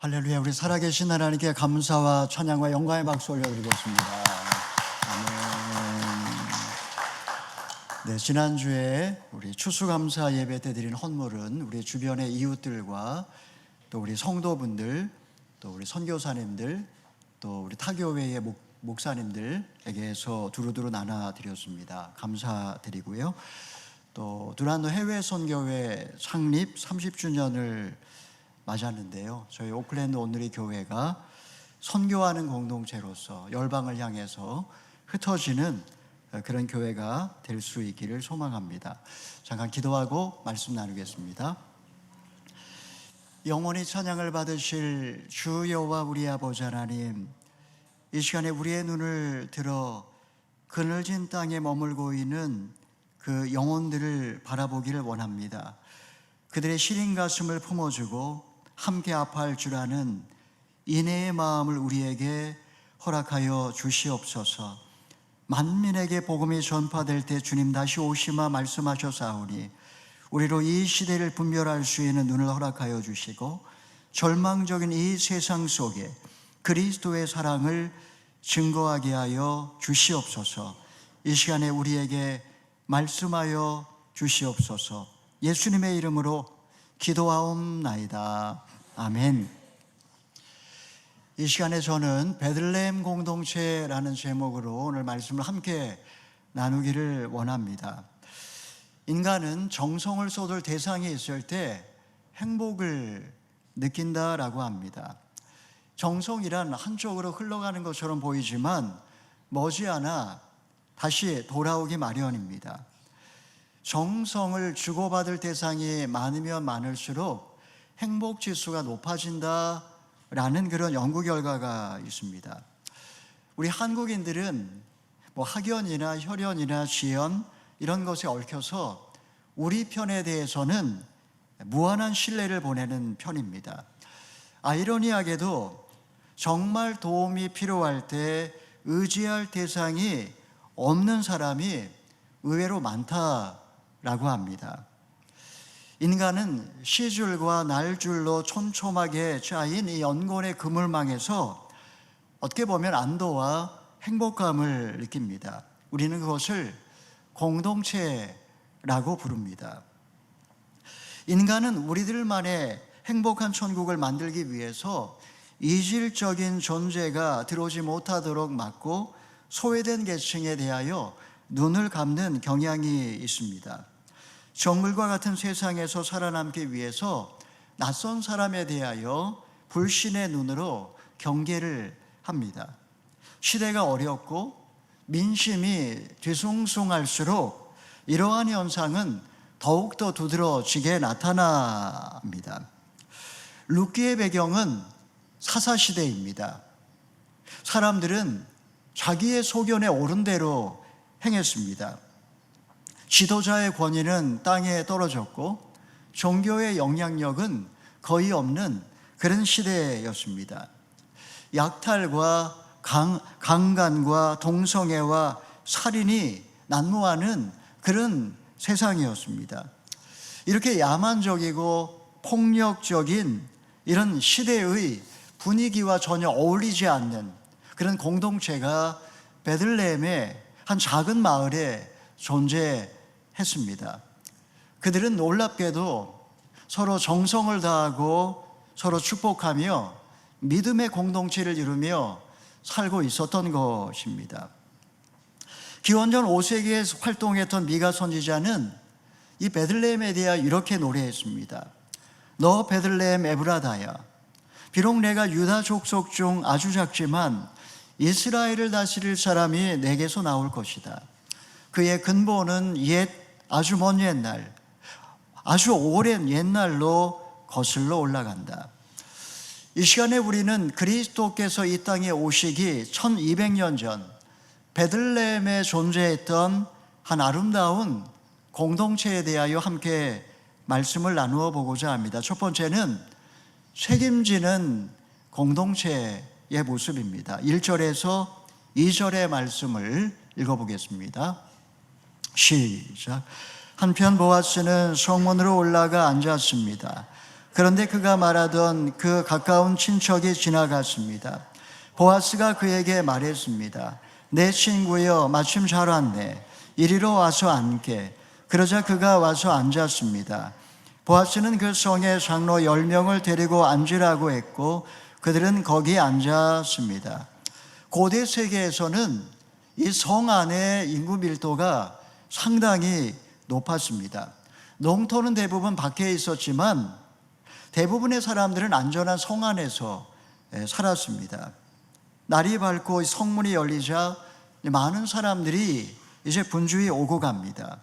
할렐루야. 우리 살아계신 하나님께 감사와 찬양과 영광의 박수 올려드리겠습니다. 아멘. 네, 지난주에 우리 추수감사 예배 때 드린 헌물은 우리 주변의 이웃들과 또 우리 성도분들, 또 우리 선교사님들, 또 우리 타교회의 목사님들에게서 두루두루 나눠드렸습니다. 감사드리고요. 또 두란노 해외 선교회 창립 30주년을 맞았는데요. 저희 오클랜드 온누리 교회가 선교하는 공동체로서 열방을 향해서 흩어지는 그런 교회가 될 수 있기를 소망합니다. 잠깐 기도하고 말씀 나누겠습니다. 영원히 찬양을 받으실 주 여호와 우리 아버지 하나님, 이 시간에 우리의 눈을 들어 그늘진 땅에 머물고 있는 그 영혼들을 바라보기를 원합니다. 그들의 시린 가슴을 품어주고 함께 아파할 줄 아는 인애의 마음을 우리에게 허락하여 주시옵소서. 만민에게 복음이 전파될 때 주님 다시 오시마 말씀하셨사오니 우리로 이 시대를 분별할 수 있는 눈을 허락하여 주시고 절망적인 이 세상 속에 그리스도의 사랑을 증거하게 하여 주시옵소서. 이 시간에 우리에게 말씀하여 주시옵소서. 예수님의 이름으로 기도하옵나이다. 아멘. 이 시간에 저는 베들레헴 공동체라는 제목으로 오늘 말씀을 함께 나누기를 원합니다. 인간은 정성을 쏟을 대상이 있을 때 행복을 느낀다라고 합니다. 정성이란 한쪽으로 흘러가는 것처럼 보이지만 머지않아 다시 돌아오기 마련입니다. 정성을 주고받을 대상이 많으면 많을수록 행복 지수가 높아진다라는 그런 연구 결과가 있습니다. 우리 한국인들은 학연이나 혈연이나 지연 이런 것에 얽혀서 우리 편에 대해서는 무한한 신뢰를 보내는 편입니다. 아이러니하게도 정말 도움이 필요할 때 의지할 대상이 없는 사람이 의외로 많다라고 합니다. 인간은 시줄과 날줄로 촘촘하게 짜인 이 연골의 그물망에서 어떻게 보면 안도와 행복감을 느낍니다. 우리는 그것을 공동체라고 부릅니다. 인간은 우리들만의 행복한 천국을 만들기 위해서 이질적인 존재가 들어오지 못하도록 막고 소외된 계층에 대하여 눈을 감는 경향이 있습니다. 정글과 같은 세상에서 살아남기 위해서 낯선 사람에 대하여 불신의 눈으로 경계를 합니다. 시대가 어렵고 민심이 뒤숭숭할수록 이러한 현상은 더욱더 두드러지게 나타납니다. 룻기의 배경은 사사시대입니다. 사람들은 자기의 소견에 옳은 대로 행했습니다. 지도자의 권위는 땅에 떨어졌고 종교의 영향력은 거의 없는 그런 시대였습니다. 약탈과 강간과 동성애와 살인이 난무하는 그런 세상이었습니다. 이렇게 야만적이고 폭력적인 이런 시대의 분위기와 전혀 어울리지 않는 그런 공동체가 베들레헴의 한 작은 마을에 존재했습니다. 그들은 놀랍게도 서로 정성을 다하고 서로 축복하며 믿음의 공동체를 이루며 살고 있었던 것입니다. 기원전 5세기에 활동했던 미가 선지자는 이 베들레헴에 대하여 이렇게 노래했습니다. 너 베들레헴 에브라다야, 비록 내가 유다 족속 중 아주 작지만 이스라엘을 다스릴 사람이 내게서 나올 것이다. 그의 근본은 아주 먼 옛날, 아주 오랜 옛날로 거슬러 올라간다. 이 시간에 우리는 그리스도께서 이 땅에 오시기 1200년 전 베들레헴에 존재했던 한 아름다운 공동체에 대하여 함께 말씀을 나누어 보고자 합니다. 첫 번째는 책임지는 공동체의 모습입니다. 1절에서 2절의 말씀을 읽어보겠습니다. 시작. 한편 보아스는 성문으로 올라가 앉았습니다. 그런데 그가 말하던 그 가까운 친척이 지나갔습니다. 보아스가 그에게 말했습니다. 내 친구여, 마침 잘 왔네. 이리로 와서 앉게. 그러자 그가 와서 앉았습니다. 보아스는 그 성의 장로 10명을 데리고 앉으라고 했고 그들은 거기 앉았습니다. 고대 세계에서는 이 성 안의 인구 밀도가 상당히 높았습니다. 농토는 대부분 밖에 있었지만 대부분의 사람들은 안전한 성 안에서 살았습니다. 날이 밝고 성문이 열리자 많은 사람들이 이제 분주히 오고 갑니다.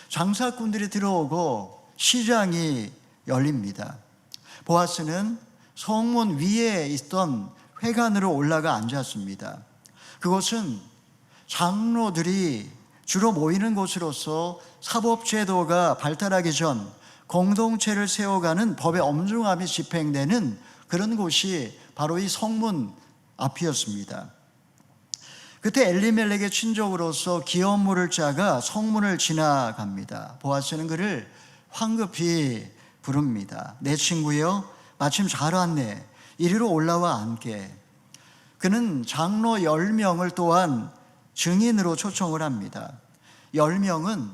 장사꾼들이 들어오고 시장이 열립니다. 보아스는 성문 위에 있던 회관으로 올라가 앉았습니다. 그곳은 장로들이 주로 모이는 곳으로서 사법제도가 발달하기 전 공동체를 세워가는 법의 엄중함이 집행되는 그런 곳이 바로 이 성문 앞이었습니다. 그때 엘리멜렉의 친족으로서 기업 물을 자가 성문을 지나갑니다. 보아스는 그를 황급히 부릅니다. 내 친구여, 마침 잘 왔네. 이리로 올라와 앉게. 그는 장로 10명을 또한 증인으로 초청을 합니다. 10명은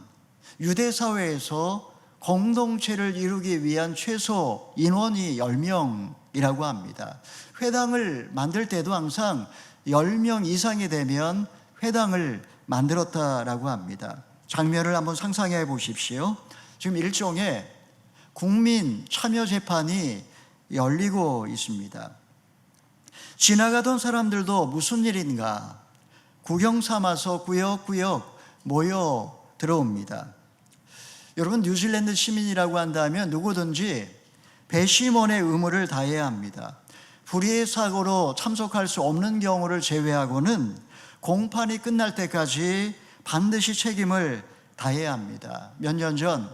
유대 사회에서 공동체를 이루기 위한 최소 인원이 10명이라고 합니다. 회당을 만들 때도 항상 10명 이상이 되면 회당을 만들었다라고 합니다. 장면을 한번 상상해 보십시오. 지금 일종의 국민 참여 재판이 열리고 있습니다. 지나가던 사람들도 무슨 일인가 구경 삼아서 구역구역 모여 들어옵니다. 여러분, 뉴질랜드 시민이라고 한다면 누구든지 배심원의 의무를 다해야 합니다. 불의의 사고로 참석할 수 없는 경우를 제외하고는 공판이 끝날 때까지 반드시 책임을 다해야 합니다. 몇 년 전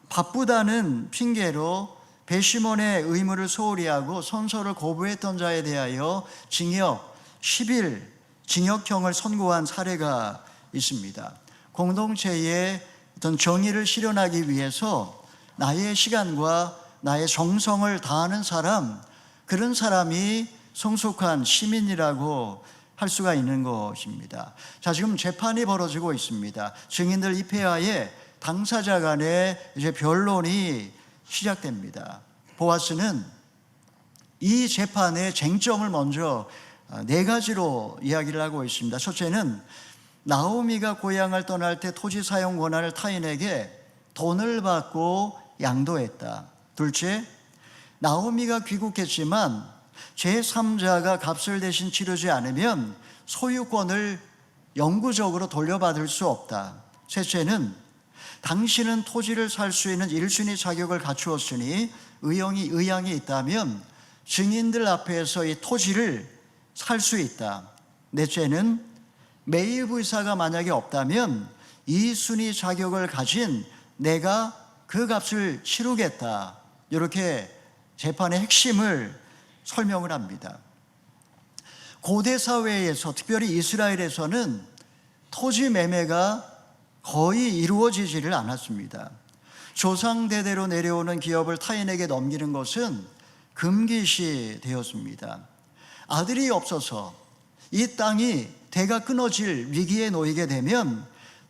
바쁘다는 핑계로 배심원의 의무를 소홀히 하고 선서를 거부했던 자에 대하여 징역 10일 징역형을 선고한 사례가 있습니다. 공동체의 어떤 정의를 실현하기 위해서 나의 시간과 나의 정성을 다하는 사람, 그런 사람이 성숙한 시민이라고 할 수가 있는 것입니다. 자, 지금 재판이 벌어지고 있습니다. 증인들 입회하에 당사자 간의 이제 변론이 시작됩니다. 보아스는 이 재판의 쟁점을 먼저 4가지로 이야기를 하고 있습니다. 첫째는 나오미가 고향을 떠날 때 토지 사용 권한을 타인에게 돈을 받고 양도했다. 둘째, 나오미가 귀국했지만 제3자가 값을 대신 치르지 않으면 소유권을 영구적으로 돌려받을 수 없다. 셋째는 당신은 토지를 살 수 있는 1순위 자격을 갖추었으니 의향이 있다면 증인들 앞에서 이 토지를 살 수 있다. 넷째는 매입의사가 만약에 없다면 2순위 자격을 가진 내가 그 값을 치르겠다. 이렇게 재판의 핵심을 설명을 합니다. 고대 사회에서, 특별히 이스라엘에서는 토지 매매가 거의 이루어지지를 않았습니다. 조상 대대로 내려오는 기업을 타인에게 넘기는 것은 금기시 되었습니다. 아들이 없어서 이 땅이 대가 끊어질 위기에 놓이게 되면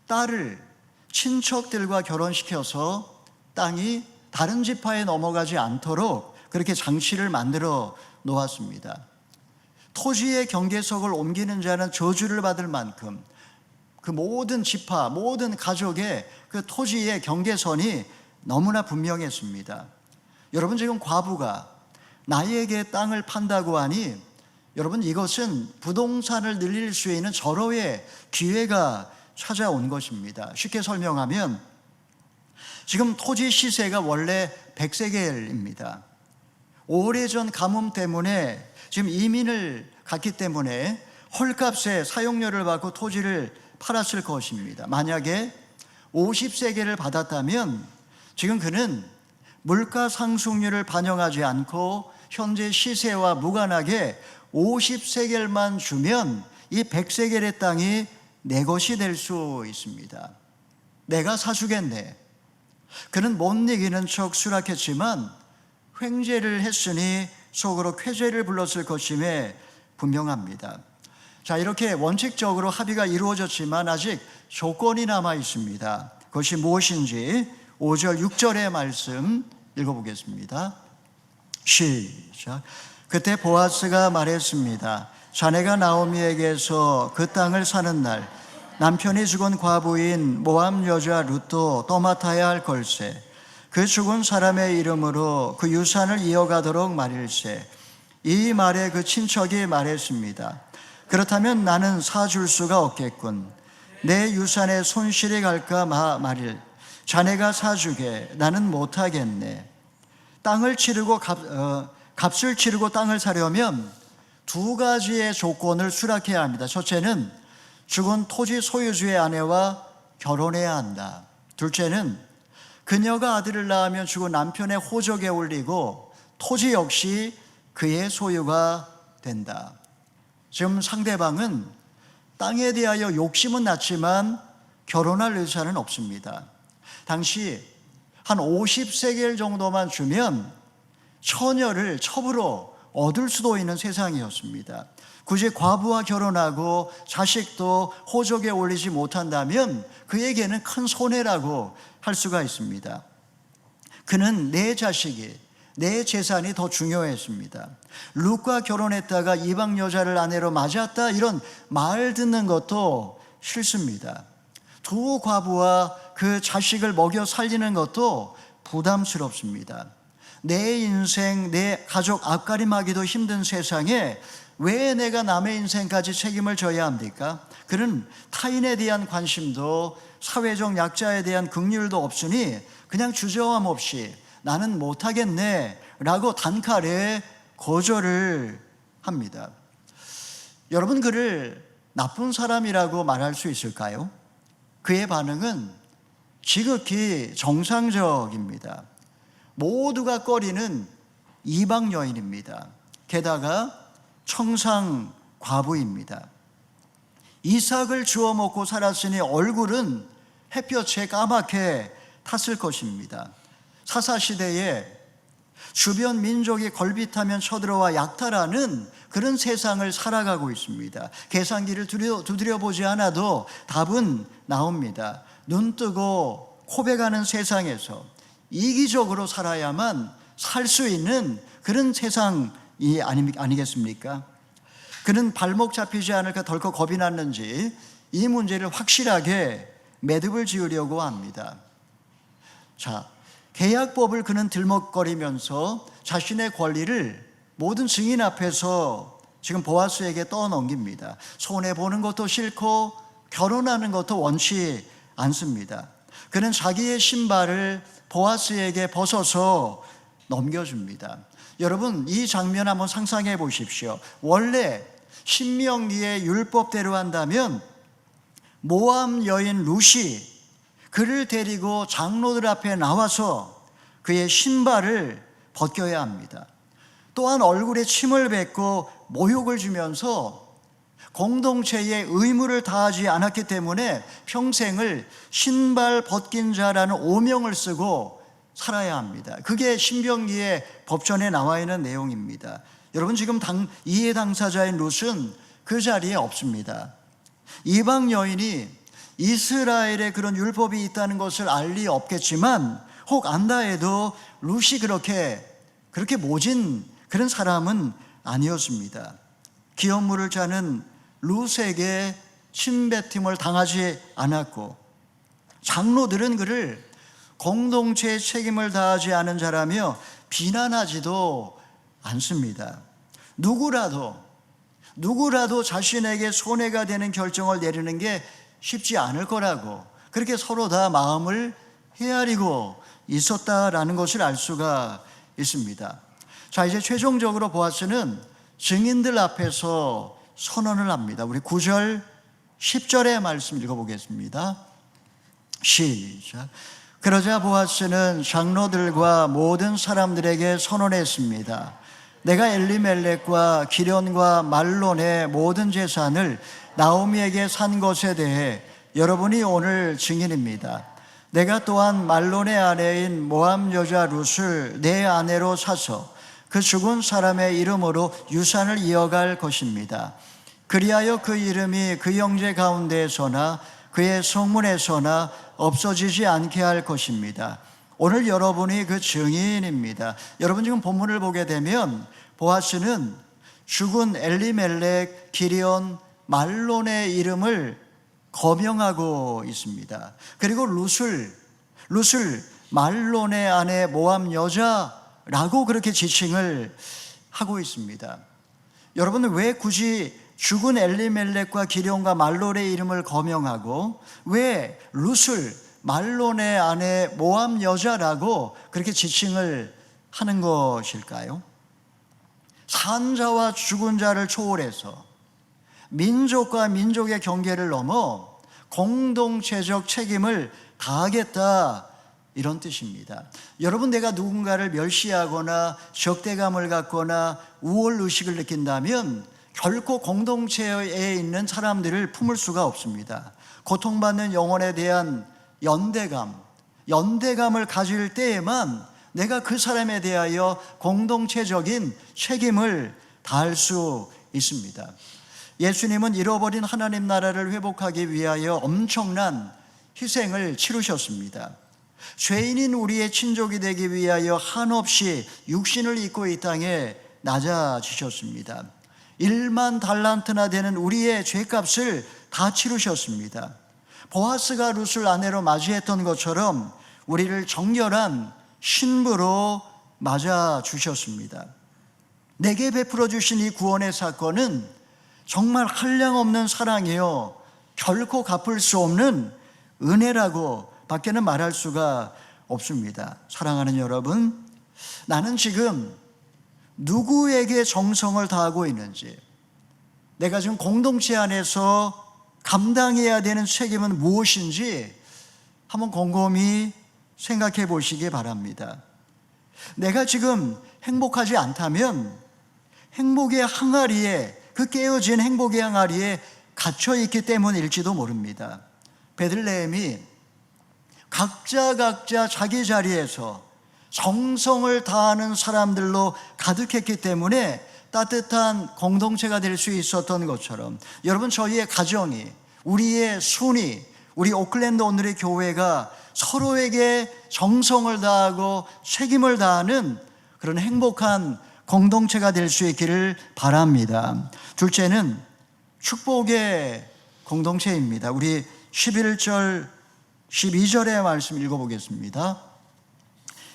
딸을 친척들과 결혼시켜서 땅이 다른 지파에 넘어가지 않도록 그렇게 장치를 만들어 놓았습니다. 토지의 경계석을 옮기는 자는 저주를 받을 만큼 그 모든 지파, 모든 가족의 그 토지의 경계선이 너무나 분명했습니다. 여러분, 지금 과부가 나에게 땅을 판다고 하니 여러분, 이것은 부동산을 늘릴 수 있는 절호의 기회가 찾아온 것입니다. 쉽게 설명하면 지금 토지 시세가 원래 100세겔입니다. 오래전 가뭄 때문에 지금 이민을 갔기 때문에 헐값에 사용료를 받고 토지를 팔았을 것입니다. 만약에 50세겔을 받았다면 지금 그는 물가 상승률을 반영하지 않고 현재 시세와 무관하게 50세겔만 주면 이 100세겔의 땅이 내 것이 될 수 있습니다. 내가 사주겠네. 그는 못 이기는 척 수락했지만 횡재를 했으니 속으로 쾌재를 불렀을 것임에 분명합니다. 자, 이렇게 원칙적으로 합의가 이루어졌지만 아직 조건이 남아 있습니다. 그것이 무엇인지 5절 6절의 말씀 읽어보겠습니다. 시작. 그때 보아스가 말했습니다. 자네가 나오미에게서 그 땅을 사는 날 남편이 죽은 과부인 모압 여자 룻도 떠맡아야 할 걸세. 그 죽은 사람의 이름으로 그 유산을 이어가도록 말일세. 이 말에 그 친척이 말했습니다. 그렇다면 나는 사줄 수가 없겠군. 내 유산에 손실이 갈까 말일. 자네가 사주게. 나는 못하겠네. 땅을 치르고 값을 치르고 땅을 사려면 두 가지의 조건을 수락해야 합니다. 첫째는 죽은 토지 소유주의 아내와 결혼해야 한다. 둘째는 그녀가 아들을 낳으면 죽은 남편의 호적에 올리고 토지 역시 그의 소유가 된다. 지금 상대방은 땅에 대하여 욕심은 났지만 결혼할 의사는 없습니다. 당시 한 50세겔 정도만 주면 처녀를 첩으로 얻을 수도 있는 세상이었습니다. 굳이 과부와 결혼하고 자식도 호적에 올리지 못한다면 그에게는 큰 손해라고 할 수가 있습니다. 그는 내 자식이, 내 재산이 더 중요했습니다. 룻과 결혼했다가 이방 여자를 아내로 맞았다, 이런 말 듣는 것도 싫습니다. 두 과부와 그 자식을 먹여 살리는 것도 부담스럽습니다. 내 인생, 내 가족 앞가림하기도 힘든 세상에 왜 내가 남의 인생까지 책임을 져야 합니까? 그는 타인에 대한 관심도 사회적 약자에 대한 긍휼도 없으니 그냥 주저함 없이 나는 못하겠네 라고 단칼에 거절을 합니다. 여러분, 그를 나쁜 사람이라고 말할 수 있을까요? 그의 반응은 지극히 정상적입니다. 모두가 꺼리는 이방 여인입니다. 게다가 청상 과부입니다. 이삭을 주워 먹고 살았으니 얼굴은 햇볕에 까맣게 탔을 것입니다. 사사시대에 주변 민족이 걸핏하면 쳐들어와 약탈하는 그런 세상을 살아가고 있습니다. 계산기를 두드려보지 않아도 답은 나옵니다. 눈 뜨고 고백하는 세상에서 이기적으로 살아야만 살 수 있는 그런 세상이 아니겠습니까? 그는 발목 잡히지 않을까 덜컥 겁이 났는지 이 문제를 확실하게 매듭을 지으려고 합니다. 자, 계약법을 그는 들먹거리면서 자신의 권리를 모든 증인 앞에서 지금 보아스에게 떠넘깁니다. 손해보는 것도 싫고 결혼하는 것도 원치 않습니다. 그는 자기의 신발을 보아스에게 벗어서 넘겨줍니다. 여러분, 이 장면 한번 상상해 보십시오. 원래 신명기의 율법대로 한다면 모압 여인 룻이 그를 데리고 장로들 앞에 나와서 그의 신발을 벗겨야 합니다. 또한 얼굴에 침을 뱉고 모욕을 주면서 공동체의 의무를 다하지 않았기 때문에 평생을 신발 벗긴 자라는 오명을 쓰고 살아야 합니다. 그게 신명기의 법전에 나와 있는 내용입니다. 여러분, 지금 이해 당사자인 룻은 그 자리에 없습니다. 이방 여인이 이스라엘에 그런 율법이 있다는 것을 알 리 없겠지만 혹 안다 해도 룻이 그렇게 모진 그런 사람은 아니었습니다. 기업 물을 자는 룻에게 침뱉음을 당하지 않았고 장로들은 그를 공동체의 책임을 다하지 않은 자라며 비난하지도 않습니다. 누구라도 자신에게 손해가 되는 결정을 내리는 게 쉽지 않을 거라고 그렇게 서로 다 마음을 헤아리고 있었다라는 것을 알 수가 있습니다. 자, 이제 최종적으로 보아스는 증인들 앞에서 선언을 합니다. 우리 9절 10절의 말씀 읽어보겠습니다. 시작. 그러자 보아스는 장로들과 모든 사람들에게 선언했습니다. 내가 엘리멜렉과 기련과 말론의 모든 재산을 나오미에게 산 것에 대해 여러분이 오늘 증인입니다. 내가 또한 말론의 아내인 모압 여자 룻을 내 아내로 사서 그 죽은 사람의 이름으로 유산을 이어갈 것입니다. 그리하여 그 이름이 그 형제 가운데에서나 그의 성문에서나 없어지지 않게 할 것입니다. 오늘 여러분이 그 증인입니다. 여러분 지금 본문을 보게 되면 보아스는 죽은 엘리멜렉, 기리온, 말론의 이름을 거명하고 있습니다. 그리고 룻을 말론의 아내 모압 여자라고 그렇게 지칭을 하고 있습니다. 여러분은 왜 굳이 죽은 엘리멜렉과 기럯과 말론의 이름을 거명하고 왜 룻을 말론의 아내 모압 여자라고 그렇게 지칭을 하는 것일까요? 산 자와 죽은 자를 초월해서 민족과 민족의 경계를 넘어 공동체적 책임을 다하겠다, 이런 뜻입니다. 여러분, 내가 누군가를 멸시하거나 적대감을 갖거나 우월의식을 느낀다면 결코 공동체에 있는 사람들을 품을 수가 없습니다. 고통받는 영혼에 대한 연대감을 가질 때에만 내가 그 사람에 대하여 공동체적인 책임을 다할 수 있습니다. 예수님은 잃어버린 하나님 나라를 회복하기 위하여 엄청난 희생을 치르셨습니다. 죄인인 우리의 친족이 되기 위하여 한없이 육신을 입고 이 땅에 낮아지셨습니다. 1만 달란트나 되는 우리의 죄값을 다 치르셨습니다. 보아스가 룻을 아내로 맞이했던 것처럼 우리를 정결한 신부로 맞아주셨습니다. 내게 베풀어 주신 이 구원의 사건은 정말 한량없는 사랑이요, 결코 갚을 수 없는 은혜라고 밖에는 말할 수가 없습니다. 사랑하는 여러분, 나는 지금 누구에게 정성을 다하고 있는지, 내가 지금 공동체 안에서 감당해야 되는 책임은 무엇인지 한번 곰곰이 생각해 보시기 바랍니다. 내가 지금 행복하지 않다면 행복의 항아리에, 그 깨어진 행복의 항아리에 갇혀있기 때문일지도 모릅니다. 베들레헴이 각자 자기 자리에서 정성을 다하는 사람들로 가득했기 때문에 따뜻한 공동체가 될 수 있었던 것처럼, 여러분, 저희의 가정이, 우리의 순위, 우리 오클랜드 오늘의 교회가 서로에게 정성을 다하고 책임을 다하는 그런 행복한 공동체가 될 수 있기를 바랍니다. 둘째는 축복의 공동체입니다. 우리 11절 12절의 말씀 읽어보겠습니다.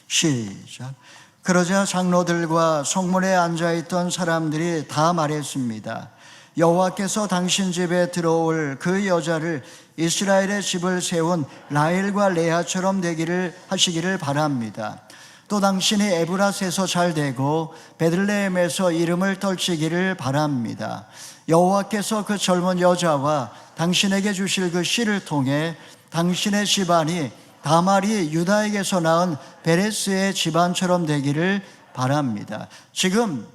시작. 그러자 장로들과 성문에 앉아있던 사람들이 다 말했습니다. 여호와께서 당신 집에 들어올 그 여자를 이스라엘의 집을 세운 라헬과 레아처럼 되기를 하시기를 바랍니다. 또 당신이 에브라스에서 잘 되고 베들레헴에서 이름을 떨치기를 바랍니다. 여호와께서 그 젊은 여자와 당신에게 주실 그 씨를 통해 당신의 집안이 다말이 유다에게서 낳은 베레스의 집안처럼 되기를 바랍니다. 지금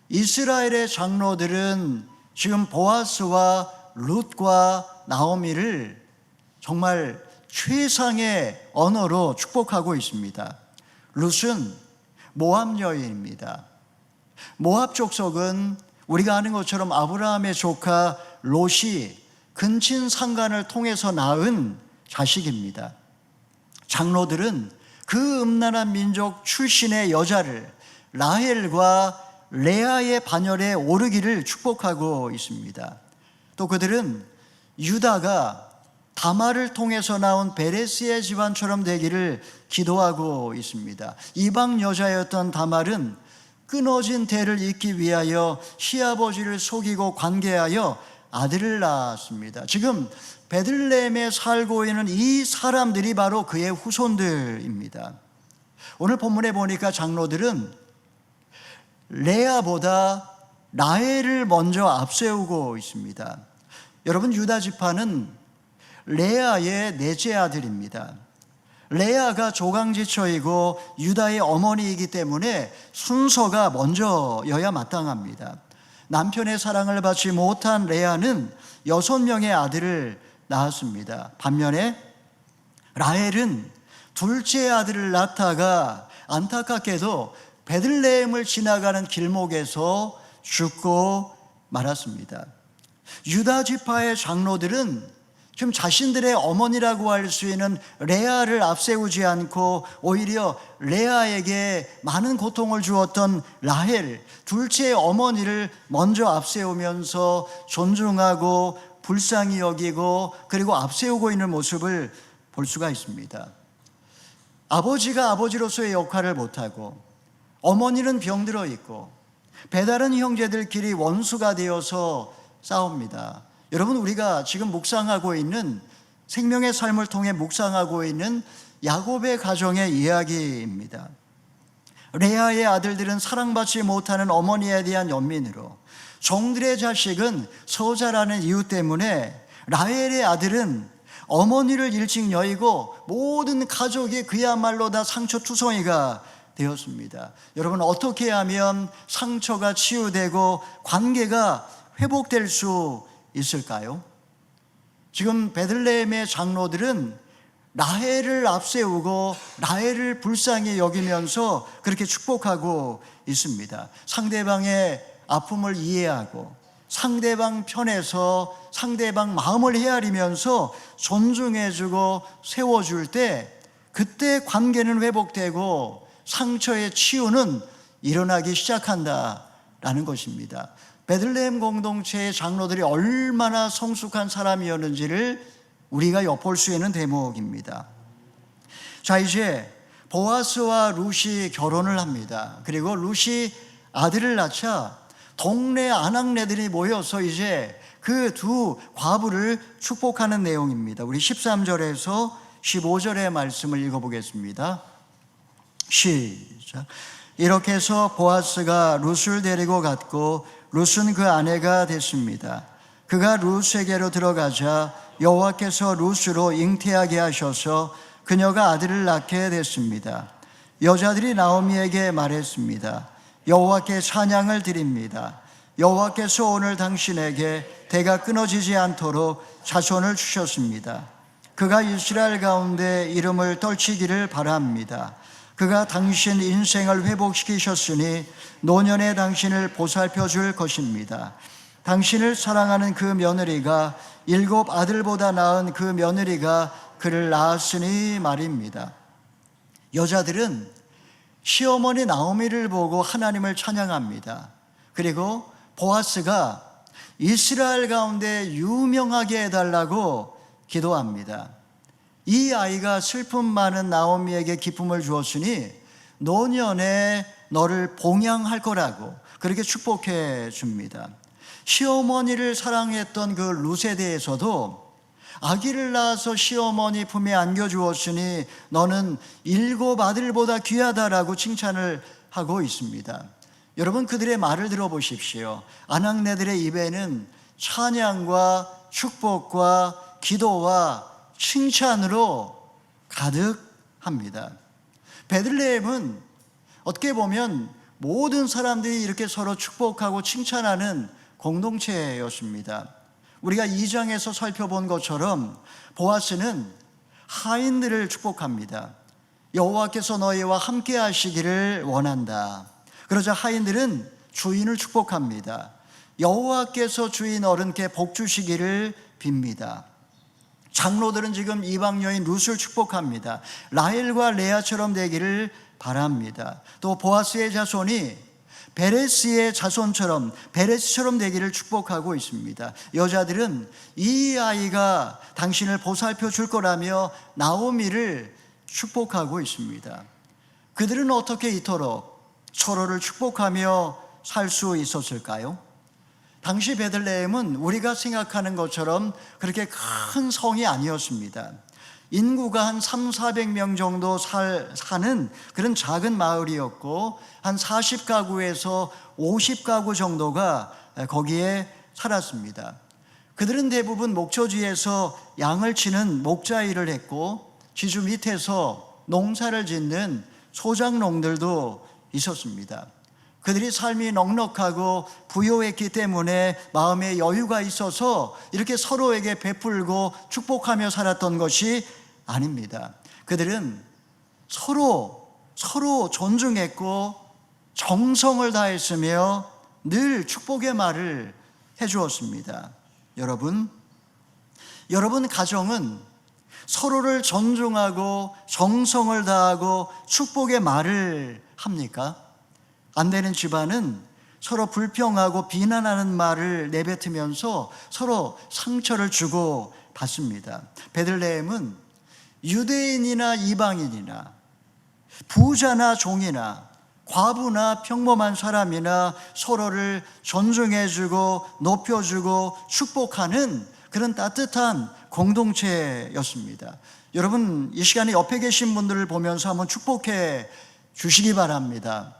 이스라엘의 장로들은 지금 보아스와 룻과 나오미를 정말 최상의 언어로 축복하고 있습니다. 룻은 모압 여인입니다. 모압 족속은 우리가 아는 것처럼 아브라함의 조카 롯이 근친 상간을 통해서 낳은 자식입니다. 장로들은 그 음란한 민족 출신의 여자를 라헬과 레아의 반열에 오르기를 축복하고 있습니다. 또 그들은 유다가 다말을 통해서 나온 베레스의 집안처럼 되기를 기도하고 있습니다. 이방 여자였던 다말은 끊어진 대를 잇기 위하여 시아버지를 속이고 관계하여 아들을 낳았습니다. 지금 베들레헴에 살고 있는 이 사람들이 바로 그의 후손들입니다. 오늘 본문에 보니까 장로들은 레아보다 라헬을 먼저 앞세우고 있습니다. 여러분, 유다 지파는 레아의 넷째 아들입니다. 레아가 조강지처이고 유다의 어머니이기 때문에 순서가 먼저여야 마땅합니다. 남편의 사랑을 받지 못한 레아는 6명의 아들을 낳았습니다. 반면에 라헬은 둘째 아들을 낳다가 안타깝게도 베들레헴을 지나가는 길목에서 죽고 말았습니다. 유다 지파의 장로들은 지금 자신들의 어머니라고 할 수 있는 레아를 앞세우지 않고 오히려 레아에게 많은 고통을 주었던 라헬, 둘째 어머니를 먼저 앞세우면서 존중하고 불쌍히 여기고 그리고 앞세우고 있는 모습을 볼 수가 있습니다. 아버지가 아버지로서의 역할을 못하고 어머니는 병들어 있고 배다른 형제들끼리 원수가 되어서 싸웁니다. 여러분, 우리가 지금 묵상하고 있는 생명의 삶을 통해 묵상하고 있는 야곱의 가정의 이야기입니다. 레아의 아들들은 사랑받지 못하는 어머니에 대한 연민으로, 종들의 자식은 소자라는 이유 때문에 라헬의 아들은 어머니를 일찍 여의고 모든 가족이 그야말로 다 상처투성이가 되었습니다. 여러분, 어떻게 하면 상처가 치유되고 관계가 회복될 수 있을까요? 지금 베들레헴의 장로들은 라헬을 앞세우고 라헬을 불쌍히 여기면서 그렇게 축복하고 있습니다. 상대방의 아픔을 이해하고 상대방 편에서 상대방 마음을 헤아리면서 존중해주고 세워줄 때 그때 관계는 회복되고 상처의 치유는 일어나기 시작한다라는 것입니다. 베들레헴 공동체의 장로들이 얼마나 성숙한 사람이었는지를 우리가 엿볼 수 있는 대목입니다. 자, 이제 보아스와 룻이 결혼을 합니다. 그리고 룻이 아들을 낳자 동네 아낙네들이 모여서 이제 그 두 과부를 축복하는 내용입니다. 우리 13절에서 15절의 말씀을 읽어보겠습니다. 시작. 이렇게 해서 보아스가 룻을 데리고 갔고 룻은 그 아내가 됐습니다. 그가 룻에게로 들어가자 여호와께서 룻으로 잉태하게 하셔서 그녀가 아들을 낳게 됐습니다. 여자들이 나오미에게 말했습니다. 여호와께 찬양을 드립니다. 여호와께서 오늘 당신에게 대가 끊어지지 않도록 자손을 주셨습니다. 그가 이스라엘 가운데 이름을 떨치기를 바랍니다. 그가 당신 인생을 회복시키셨으니 노년에 당신을 보살펴 줄 것입니다. 당신을 사랑하는 그 며느리가 7 아들보다 나은 그 며느리가 그를 낳았으니 말입니다. 여자들은 시어머니 나오미를 보고 하나님을 찬양합니다. 그리고 보아스가 이스라엘 가운데 유명하게 해달라고 기도합니다. 이 아이가 슬픔 많은 나오미에게 기쁨을 주었으니 노년에 너를 봉양할 거라고 그렇게 축복해 줍니다. 시어머니를 사랑했던 그 룻에 대해서도 아기를 낳아서 시어머니 품에 안겨주었으니 너는 7 아들보다 귀하다라고 칭찬을 하고 있습니다. 여러분, 그들의 말을 들어보십시오. 아낙네들의 입에는 찬양과 축복과 기도와 칭찬으로 가득합니다. 베들레헴은 어떻게 보면 모든 사람들이 이렇게 서로 축복하고 칭찬하는 공동체였습니다. 우리가 2장에서 살펴본 것처럼 보아스는 하인들을 축복합니다. 여호와께서 너희와 함께 하시기를 원한다. 그러자 하인들은 주인을 축복합니다. 여호와께서 주인 어른께 복 주시기를 빕니다. 장로들은 지금 이방 여인 룻을 축복합니다. 라헬과 레아처럼 되기를 바랍니다. 또 보아스의 자손이 베레스의 자손처럼 베레스처럼 되기를 축복하고 있습니다. 여자들은 이 아이가 당신을 보살펴 줄 거라며 나오미를 축복하고 있습니다. 그들은 어떻게 이토록 서로를 축복하며 살 수 있었을까요? 당시 베들레헴은 우리가 생각하는 것처럼 그렇게 큰 성이 아니었습니다. 인구가 한 300~400명 정도 사는 그런 작은 마을이었고 한 40가구에서 50가구 정도가 거기에 살았습니다. 그들은 대부분 목초지에서 양을 치는 목자 일을 했고 지주 밑에서 농사를 짓는 소작농들도 있었습니다. 그들이 삶이 넉넉하고 부요했기 때문에 마음에 여유가 있어서 이렇게 서로에게 베풀고 축복하며 살았던 것이 아닙니다. 그들은 서로 존중했고 정성을 다했으며 늘 축복의 말을 해주었습니다. 여러분 가정은 서로를 존중하고 정성을 다하고 축복의 말을 합니까? 안 되는 집안은 서로 불평하고 비난하는 말을 내뱉으면서 서로 상처를 주고 받습니다. 베들레헴은 유대인이나 이방인이나 부자나 종이나 과부나 평범한 사람이나 서로를 존중해주고 높여주고 축복하는 그런 따뜻한 공동체였습니다. 여러분, 이 시간에 옆에 계신 분들을 보면서 한번 축복해 주시기 바랍니다.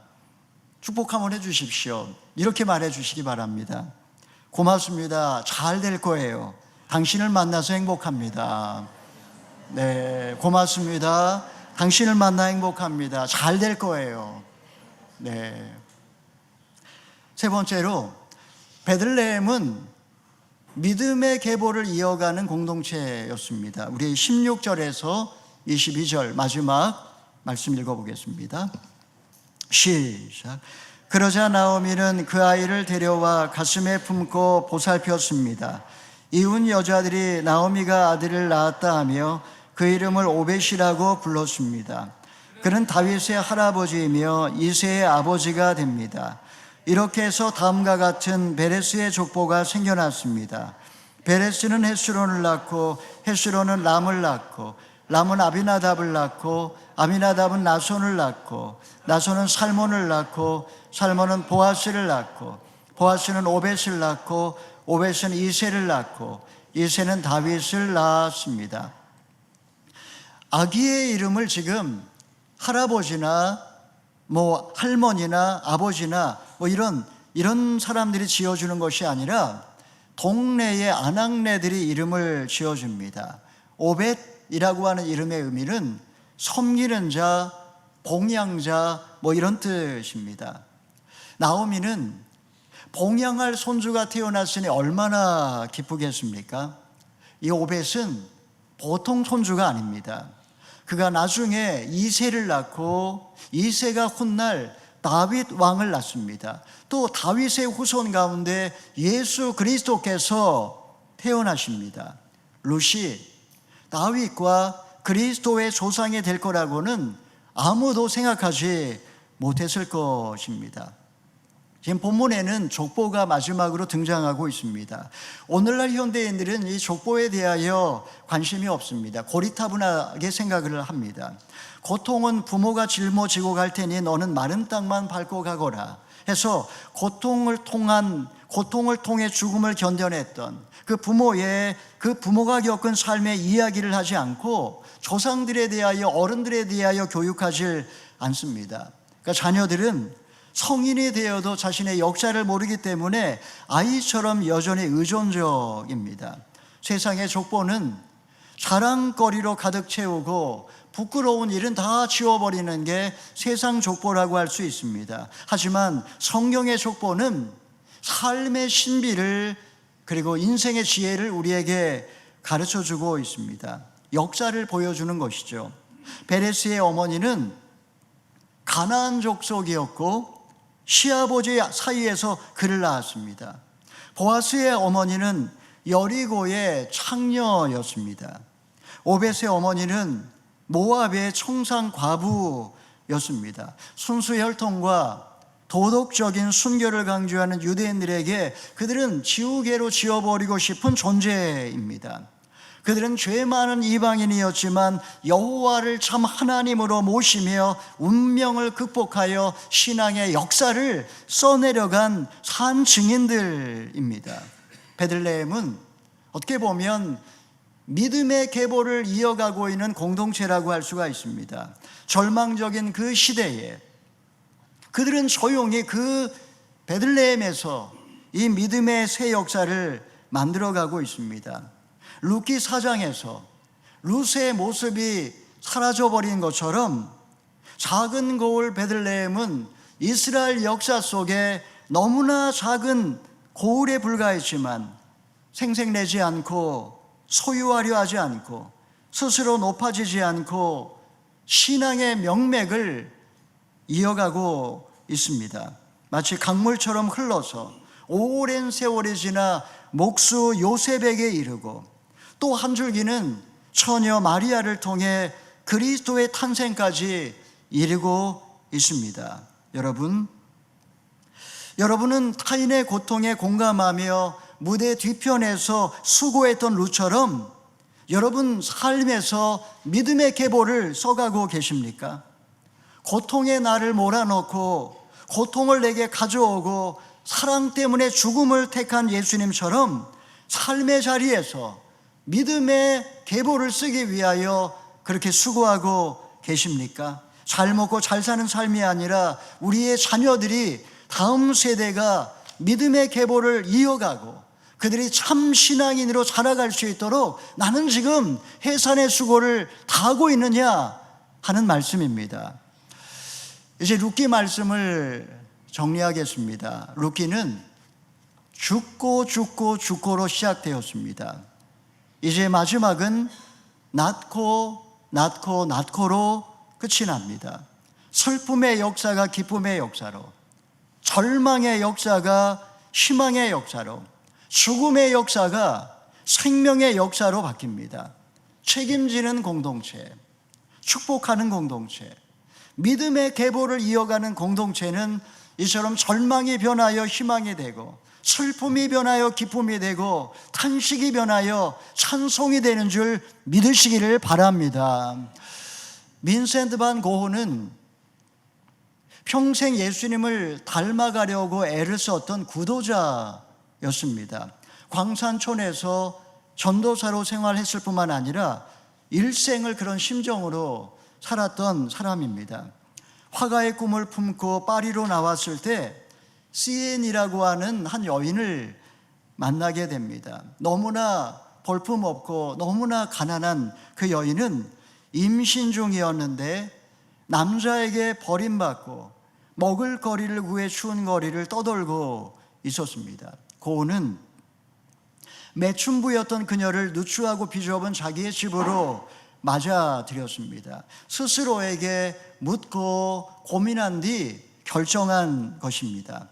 축복 한번 해 주십시오. 이렇게 말해 주시기 바랍니다. 고맙습니다. 잘 될 거예요. 당신을 만나서 행복합니다. 네, 고맙습니다. 당신을 만나 행복합니다. 잘 될 거예요. 네. 세 번째로, 베들레헴은 믿음의 계보를 이어가는 공동체였습니다. 우리 16절에서 22절 마지막 말씀 읽어보겠습니다. 시작. 그러자 나오미는 그 아이를 데려와 가슴에 품고 보살폈습니다. 이웃 여자들이 나오미가 아들을 낳았다 하며 그 이름을 오벳이라고 불렀습니다. 그는 다윗의 할아버지이며 이새의 아버지가 됩니다. 이렇게 해서 다음과 같은 베레스의 족보가 생겨났습니다. 베레스는 헤스론을 낳고 헤스론은 람을 낳고 람은 아비나답을 낳고 아비나답은 나손을 낳고 나손은 살몬을 낳고 살몬은 보아스를 낳고 보아스는 오벳을 낳고 오벳은 이새를 낳고 이새는 다윗을 낳았습니다. 아기의 이름을 지금 할아버지나 할머니나 아버지나 이런 사람들이 지어주는 것이 아니라 동네의 아낙네들이 이름을 지어줍니다. 오벳이라고 하는 이름의 의미는 섬기는 자, 봉양자 이런 뜻입니다. 나오미는 봉양할 손주가 태어났으니 얼마나 기쁘겠습니까? 이 오벳은 보통 손주가 아닙니다. 그가 나중에 이새를 낳고 이새가 훗날 다윗 왕을 낳습니다. 또 다윗의 후손 가운데 예수 그리스도께서 태어나십니다. 룻이 다윗과 그리스도의 조상이 될 거라고는 아무도 생각하지 못했을 것입니다. 지금 본문에는 족보가 마지막으로 등장하고 있습니다. 오늘날 현대인들은 이 족보에 대하여 관심이 없습니다. 고리타분하게 생각을 합니다. 고통은 부모가 짊어지고 갈 테니 너는 마른 땅만 밟고 가거라 해서 고통을 통해 죽음을 견뎌냈던 그 부모가 겪은 삶의 이야기를 하지 않고 조상들에 대하여 어른들에 대하여 교육하지 않습니다. 그러니까 자녀들은 성인이 되어도 자신의 역사를 모르기 때문에 아이처럼 여전히 의존적입니다. 세상의 족보는 자랑거리로 가득 채우고 부끄러운 일은 다 지워버리는 게 세상 족보라고 할 수 있습니다. 하지만 성경의 족보는 삶의 신비를 그리고 인생의 지혜를 우리에게 가르쳐주고 있습니다. 역사를 보여주는 것이죠. 베레스의 어머니는 가나안 족속이었고 시아버지 사이에서 그를 낳았습니다. 보아스의 어머니는 여리고의 창녀였습니다. 오벳의 어머니는 모압의 청상 과부였습니다. 순수 혈통과 도덕적인 순결을 강조하는 유대인들에게 그들은 지우개로 지워버리고 싶은 존재입니다. 그들은 죄 많은 이방인이었지만 여호와를 참 하나님으로 모시며 운명을 극복하여 신앙의 역사를 써내려간 산 증인들입니다. 베들레헴은 어떻게 보면 믿음의 계보를 이어가고 있는 공동체라고 할 수가 있습니다. 절망적인 그 시대에 그들은 조용히 그 베들레헴에서 이 믿음의 새 역사를 만들어가고 있습니다. 룻기 4장에서 룻의 모습이 사라져버린 것처럼 작은 고을 베들레헴은 이스라엘 역사 속에 너무나 작은 고을에 불과했지만 생색내지 않고 소유하려 하지 않고 스스로 높아지지 않고 신앙의 명맥을 이어가고 있습니다. 마치 강물처럼 흘러서 오랜 세월이 지나 목수 요셉에게 이르고, 또 한 줄기는 처녀 마리아를 통해 그리스도의 탄생까지 이르고 있습니다. 여러분은 타인의 고통에 공감하며 무대 뒤편에서 수고했던 루처럼 여러분 삶에서 믿음의 계보를 써가고 계십니까? 고통의 나를 몰아넣고 고통을 내게 가져오고 사랑 때문에 죽음을 택한 예수님처럼 삶의 자리에서 믿음의 계보를 쓰기 위하여 그렇게 수고하고 계십니까? 잘 먹고 잘 사는 삶이 아니라 우리의 자녀들이, 다음 세대가 믿음의 계보를 이어가고 그들이 참 신앙인으로 자라갈 수 있도록 나는 지금 해산의 수고를 다하고 있느냐 하는 말씀입니다. 이제 룻기 말씀을 정리하겠습니다. 룻기는 죽고로 시작되었습니다. 이제 마지막은 낳고로 끝이 납니다. 슬픔의 역사가 기쁨의 역사로, 절망의 역사가 희망의 역사로, 죽음의 역사가 생명의 역사로 바뀝니다. 책임지는 공동체, 축복하는 공동체, 믿음의 계보를 이어가는 공동체는 이처럼 절망이 변하여 희망이 되고, 슬픔이 변하여 기쁨이 되고, 탄식이 변하여 찬송이 되는 줄 믿으시기를 바랍니다. 빈센트 반 고흐는 평생 예수님을 닮아가려고 애를 썼던 구도자였습니다. 광산촌에서 전도사로 생활했을 뿐만 아니라 일생을 그런 심정으로 살았던 사람입니다. 화가의 꿈을 품고 파리로 나왔을 때 시엔이라고 하는 한 여인을 만나게 됩니다. 너무나 볼품없고 너무나 가난한 그 여인은 임신 중이었는데 남자에게 버림받고 먹을 거리를 구해 추운 거리를 떠돌고 있었습니다. 고은은 매춘부였던 그녀를 누추하고 비좁은 자기의 집으로 맞아들였습니다. 스스로에게 묻고 고민한 뒤 결정한 것입니다.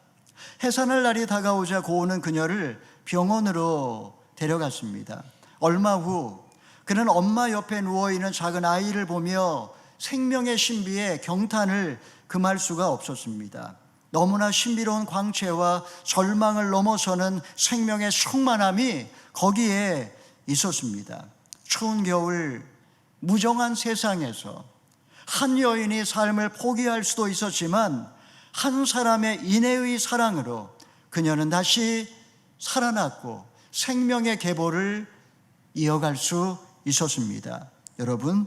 해산할 날이 다가오자 고은은 그녀를 병원으로 데려갔습니다. 얼마 후 그는 엄마 옆에 누워있는 작은 아이를 보며 생명의 신비에 경탄을 금할 수가 없었습니다. 너무나 신비로운 광채와 절망을 넘어서는 생명의 충만함이 거기에 있었습니다. 추운 겨울 무정한 세상에서 한 여인이 삶을 포기할 수도 있었지만 한 사람의 인애의 사랑으로 그녀는 다시 살아났고 생명의 계보를 이어갈 수 있었습니다. 여러분,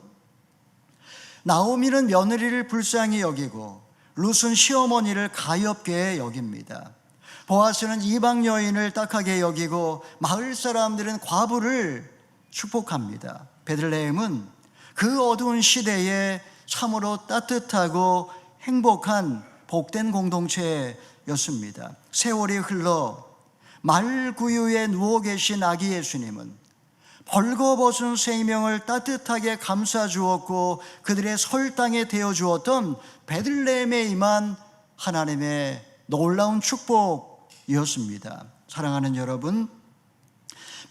나오미는 며느리를 불쌍히 여기고 룻은 시어머니를 가엾게 여깁니다. 보아스는 이방 여인을 딱하게 여기고 마을 사람들은 과부를 축복합니다. 베들레헴은 그 어두운 시대에 참으로 따뜻하고 행복한 복된 공동체였습니다. 세월이 흘러 말구유에 누워 계신 아기 예수님은 벌거벗은 생명을 따뜻하게 감싸주었고 그들의 설당에 되어주었던 베들레헴에 임한 하나님의 놀라운 축복이었습니다. 사랑하는 여러분,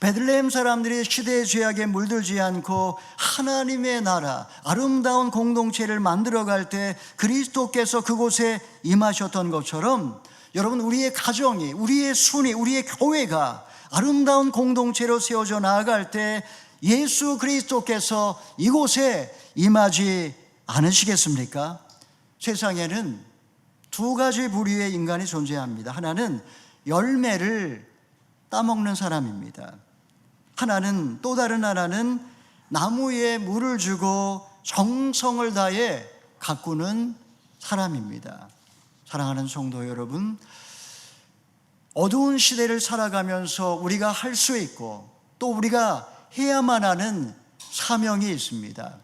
베들레헴 사람들이 시대의 죄악에 물들지 않고 하나님의 나라, 아름다운 공동체를 만들어갈 때 그리스도께서 그곳에 임하셨던 것처럼 여러분, 우리의 가정이, 우리의 순이, 우리의 교회가 아름다운 공동체로 세워져 나아갈 때 예수 그리스도께서 이곳에 임하지 않으시겠습니까? 세상에는 두 가지 부류의 인간이 존재합니다. 하나는 열매를 따먹는 사람입니다. 또 다른 하나는 나무에 물을 주고 정성을 다해 가꾸는 사람입니다. 사랑하는 성도 여러분, 어두운 시대를 살아가면서 우리가 할 수 있고 또 우리가 해야만 하는 사명이 있습니다.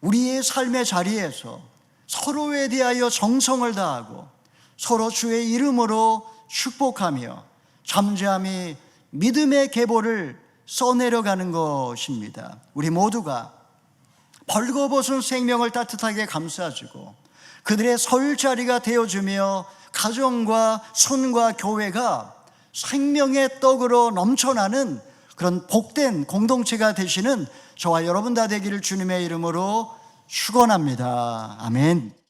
우리의 삶의 자리에서 서로에 대하여 정성을 다하고 서로 주의 이름으로 축복하며 잠잠히 믿음의 계보를 써내려가는 것입니다. 우리 모두가 벌거벗은 생명을 따뜻하게 감싸주고 그들의 설 자리가 되어주며 가정과 손과 교회가 생명의 떡으로 넘쳐나는 그런 복된 공동체가 되시는 저와 여러분 다 되기를 주님의 이름으로 축원합니다. 아멘.